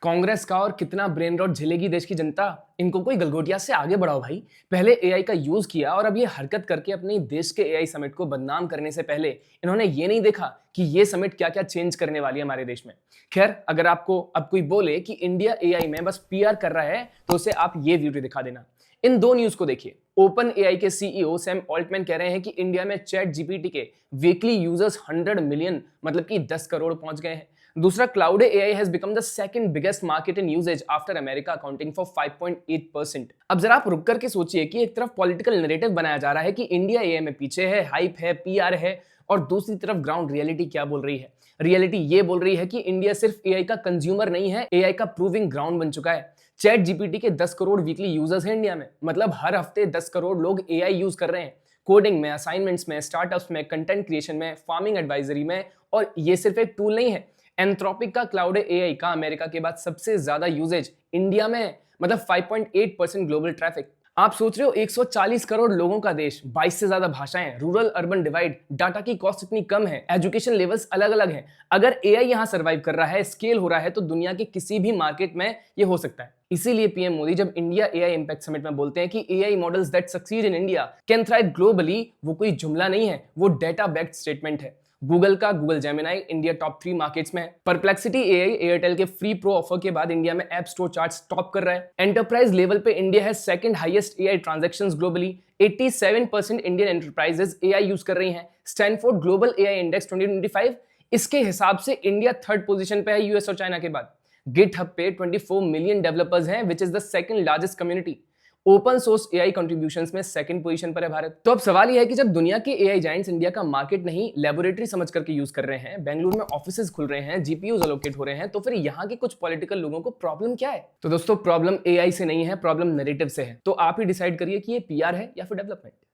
कांग्रेस का और कितना ब्रेन रॉट झेलेगी देश की जनता। इनको कोई गलगोटिया से आगे बढ़ाओ भाई। पहले एआई का यूज किया और अब ये हरकत करके अपने देश के एआई समिट को बदनाम करने से पहले इन्होंने ये नहीं देखा कि ये समिट क्या क्या चेंज करने वाली है हमारे देश में। खैर, अगर आपको अब कोई बोले कि इंडिया एआई में बस पीआर कर रहा है तो उसे आप ये वीडियो दिखा देना। इन दो न्यूज को देखिए। ओपन एआई के सीईओ सैम ऑल्टमैन कह रहे हैं कि इंडिया में चैट जीपीटी के वीकली यूजर्स 100 मिलियन मतलब कि 10 करोड़ पहुंच गए हैं। दूसरा, Claude AI has become the second biggest market in usages after America accounting for 5.8%। अब जरा आप रुक करके सोचिए कि एक तरफ पॉलिटिकल नैरेटिव बनाया जा रहा है कि इंडिया एआई में पीछे है, हाइप है, पीआर है, और दूसरी तरफ ग्राउंड रियलिटी क्या बोल रही है। रियलिटी ये बोल रही है कि इंडिया सिर्फ एआई का कंज्यूमर नहीं है, एआई का प्रूविंग ग्राउंड बन चुका है। चैट जीपीटी के 10 करोड़ वीकली यूजर्स हैं इंडिया में, मतलब हर हफ्ते 10 करोड़ लोग एआई यूज कर रहे हैं। कोडिंग में, असाइनमेंट्स में, स्टार्टअप्स में, कंटेंट क्रिएशन में, फार्मिंग एडवाइजरी में। और ये सिर्फ एक टूल नहीं है। एंथ्रोपिक का क्लाउड एआई का अमेरिका के बाद सबसे ज्यादा यूजेज इंडिया में है, मतलब 5.8% ग्लोबल ट्रैफिक। आप सोच रहे हो 140 करोड़ लोगों का देश, 22 से ज्यादा भाषाएं, रूरल अर्बन डिवाइड, डाटा की कॉस्ट इतनी कम है, एजुकेशन लेवल्स अलग अलग हैं। अगर एआई यहां सर्वाइव कर रहा है, स्केल हो रहा है, तो दुनिया के किसी भी मार्केट में ये हो सकता है। इसीलिए पीएम मोदी जब इंडिया एआई इंपैक्ट समिट में बोलते हैं कि AI models that succeed in India can thrive globally, वो कोई जुमला नहीं है, वो डेटा बैक्ड स्टेटमेंट है। गूगल का Google Gemini India top 3 markets में है। परप्लेक्सिटी एआई एयरटेल के फ्री प्रो ऑफर के बाद इंडिया में ऐप स्टोर चार्ट्स टॉप कर रहा है। एंटरप्राइज लेवल पे इंडिया है second highest AI transactions globally. 87% Indian enterprises AI use कर रही हैं। स्टैनफोर्ड ग्लोबल एआई इंडेक्स 2025 इसके हिसाब से इंडिया थर्ड पोजीशन पे है यूएस और चाइना के बाद। गिटहब पे 24 मिलियन डेवलपर्स हैं, which is the second largest community. Open source AI contributions में सेकंड पोजीशन पर है भारत। तो अब सवाल यह है कि जब दुनिया के एआई जायंट्स इंडिया का मार्केट नहीं लेबोरेटरी समझ करके यूज कर रहे हैं, बेंगलुरु में ऑफिसेज खुल रहे हैं, जीपीयूज अलोकेट हो रहे हैं, तो फिर यहाँ के कुछ पॉलिटिकल लोगों को प्रॉब्लम क्या है? तो दोस्तों, प्रॉब्लम एआई से नहीं है, प्रॉब्लम नैरेटिव से है। तो आप ही डिसाइड करिए कि ये पीआर है या फिर डेवलपमेंट।